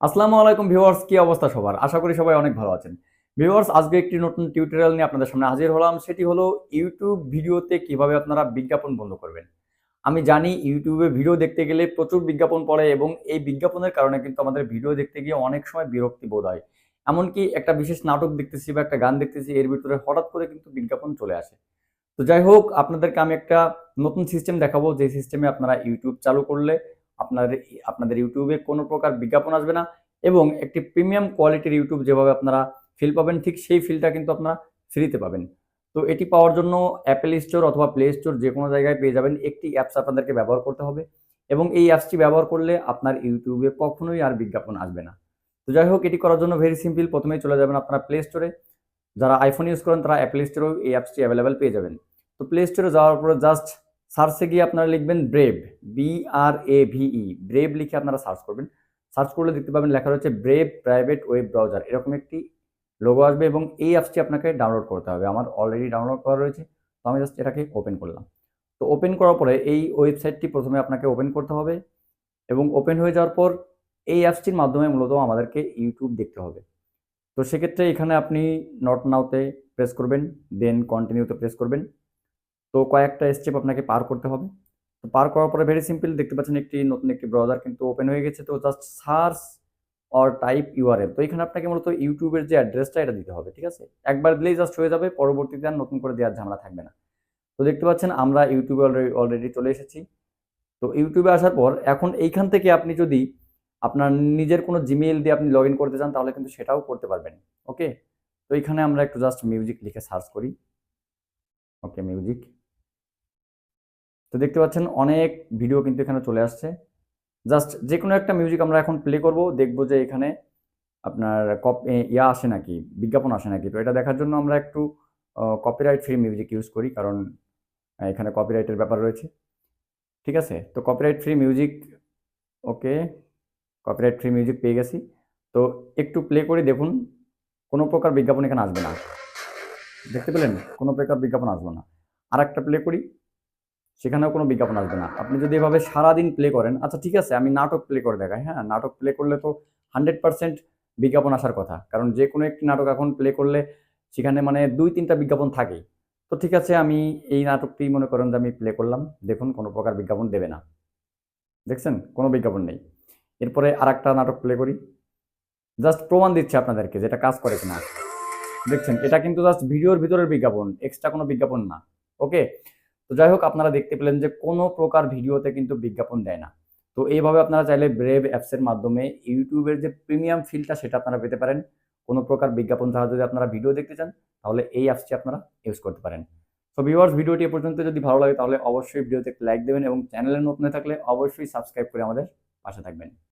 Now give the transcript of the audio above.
আসসালামু আলাইকুম ভিউয়ার্স, কি অবস্থা সবার? আশা করি সবাই অনেক ভালো আছেন। ভিউয়ার্স, আজকে একটি নতুন টিউটোরিয়াল নিয়ে আপনাদের সামনে হাজির হলাম। সেটি হলো ইউটিউব ভিডিওতে কিভাবে আপনারা বিজ্ঞাপন বন্ধ করবেন। আমি জানি ইউটিউবে ভিডিও দেখতে গেলে প্রচুর বিজ্ঞাপন পড়ে এবং এই বিজ্ঞাপনের কারণে কিন্তু আমাদের ভিডিও দেখতে গিয়ে অনেক সময় বিরক্তি বোধ হয়। এমনকি একটা বিশেষ নাটক দেখতেছি বা একটা গান দেখতেছি, এর ভিতরে হঠাৎ করে কিন্তু বিজ্ঞাপন চলে আসে। তো যাই হোক, আপনাদেরকে আমি একটা নতুন সিস্টেম দেখাবো, যে সিস্টেমে আপনারা ইউটিউব চালু করলে আপনাদের ইউটিউবে কোনো প্রকার বিজ্ঞাপন আসবে না এবং একটি প্রিমিয়াম কোয়ালিটির ইউটিউব যেভাবে আপনারা ফিল পাবেন, ঠিক সেই ফিলটা কিন্তু আপনারা ফ্রিতে পাবেন। তো এটি পাওয়ার জন্য অ্যাপেল স্টোর অথবা প্লে স্টোর যে কোনো জায়গায় পেয়ে যাবেন। একটি অ্যাপস আপনাদেরকে ব্যবহার করতে হবে এবং এই অ্যাপসটি ব্যবহার করলে আপনার ইউটিউবে কখনোই আর বিজ্ঞাপন আসবে না। তো যাই হোক, এটি করার জন্য ভেরি সিম্পল। প্রথমেই চলে যাবেন আপনারা প্লে স্টোরে। যারা আইফোন ইউজ করেন তারা অ্যাপেল স্টোরেও এই অ্যাপসটি অ্যাভেলেবেল পেয়ে যাবেন। তো প্লে স্টোরে যাওয়ার পরে জাস্ট সার্চে গিয়ে আপনারা লিখবেন ব্রেভ, BRAVE, ব্রেভ লিখে আপনারা সার্চ করবেন। সার্চ করলে দেখতে পাবেন লেখা রয়েছে ব্রেভ প্রাইভেট ওয়েব ব্রাউজার, এরকম একটি লোগো আসবে এবং এই অ্যাপসটি আপনাকে ডাউনলোড করতে হবে। আমার অলরেডি ডাউনলোড করা রয়েছে, তো আমি জাস্ট এটাকে ওপেন করলাম। তো ওপেন করার পরে এই ওয়েবসাইটটি প্রথমে আপনাকে ওপেন করতে হবে এবং ওপেন হয়ে যাওয়ার পর এই অ্যাপসটির মাধ্যমে মূলত আমাদেরকে ইউটিউব দেখতে হবে। তো সেক্ষেত্রে এখানে আপনি নট নাওতে প্রেস করবেন, দেন কন্টিনিউতে প্রেস করবেন। তো কয়েকটা স্টেপ আপনাকে পার করতে হবে। তো পার করার পরে ভেরি সিম্পল দেখতে পাচ্ছেন একটি নতুন একটি ব্রাউজার কিন্তু ওপেন হয়ে গেছে। তো just search or type URL. তো এখানে আপনাকে মূলত ইউটিউবের যে অ্যাড্রেসটা এটা দিতে হবে, ঠিক আছে? একবার দিলেই জাস্ট হয়ে যাবে, পরবর্তীতে আর নতুন করে দেওয়ার ঝামেলা থাকবে না। তো দেখতে পাচ্ছেন আমরা ইউটিউবে অলরেডি চলে এসেছি। তো ইউটিউবে আসার পর এখন এইখান থেকে আপনি যদি আপনার নিজের কোনো জিমেইল দিয়ে আপনি লগ ইন করতে চান তাহলে কিন্তু সেটাও করতে পারবেন। ওকে? তো এখানে আমরা একটু জাস্ট মিউজিক লিখে সার্চ করি। ওকে, মিউজিক। তো দেখতে পাচ্ছেন অনেক ভিডিও কিন্তু এখানে চলে আসছে। জাস্ট যেকোনো একটা মিউজিক আমরা এখন প্লে করব, দেখব যে এখানে আপনার আসে নাকি, বিজ্ঞাপন আসে নাকি। তো এটা দেখার জন্য আমরা একটু কপিরাইট ফ্রি মিউজিক ইউজ করি, কারণ এখানে কপিরাইটের ব্যাপার রয়েছে। ঠিক আছে? তো কপিরাইট ফ্রি মিউজিক, ওকে, কপিরাইট ফ্রি মিউজিক পেয়ে গেছি। তো একটু প্লে করে দেখুন, কোনো প্রকার বিজ্ঞাপন এখানে আসবে না। দেখতে পেলেন? কোনো প্রকার বিজ্ঞাপন আসবে না। আরেকটা প্লে করি, সেখানেও কোনো বিজ্ঞাপন আসবে না। আপনি যদি এভাবে সারাদিন প্লে করেন, আচ্ছা ঠিক আছে, আমি নাটক প্লে করে দেখাই, হ্যাঁ? নাটক প্লে করলে তো 100% বিজ্ঞাপন আসার কথা। কারণ যেকোনো একটি নাটক এখন প্লে করলে সেখানে মানে ২-৩ টা বিজ্ঞাপন থাকেই। তো ঠিক আছে, আমি এই নাটকটি মনে করেন যে আমি প্লে করলাম। দেখুন কোনো প্রকার বিজ্ঞাপন দেবে না। দেখছেন? কোনো বিজ্ঞাপন নেই। এরপরে আরেকটা নাটক প্লে করি। জাস্ট প্রমাণ দিচ্ছি আপনাদেরকে যে এটা কাজ করে কিনা। দেখছেন? এটা কিন্তু জাস্ট ভিডিওর ভিতরের বিজ্ঞাপন, এক্সট্রা কোনো বিজ্ঞাপন না। ওকে? তো যাই হোক, আপনারা দেখতে পেলেন যে কোনো প্রকার ভিডিওতে কিন্তু বিজ্ঞাপন দেয় না। তো এইভাবে আপনারা চাইলে ব্রেভ অ্যাপসের মাধ্যমে ইউটিউবের যে প্রিমিয়াম ফিলটা সেটা আপনারা পেতে পারেন। কোনো প্রকার বিজ্ঞাপন ছাড়া যদি আপনারা ভিডিও দেখতে চান, তাহলে এই অ্যাপসটি আপনারা ইউজ করতে পারেন। তো ভিউয়ার্স, ভিডিওটি এ পর্যন্ত যদি ভালো লাগে তাহলে অবশ্যই ভিডিওতে একটা লাইক দেবেন এবং চ্যানেলে নতুন হয়ে থাকলে অবশ্যই সাবস্ক্রাইব করে আমাদের পাশে থাকবেন।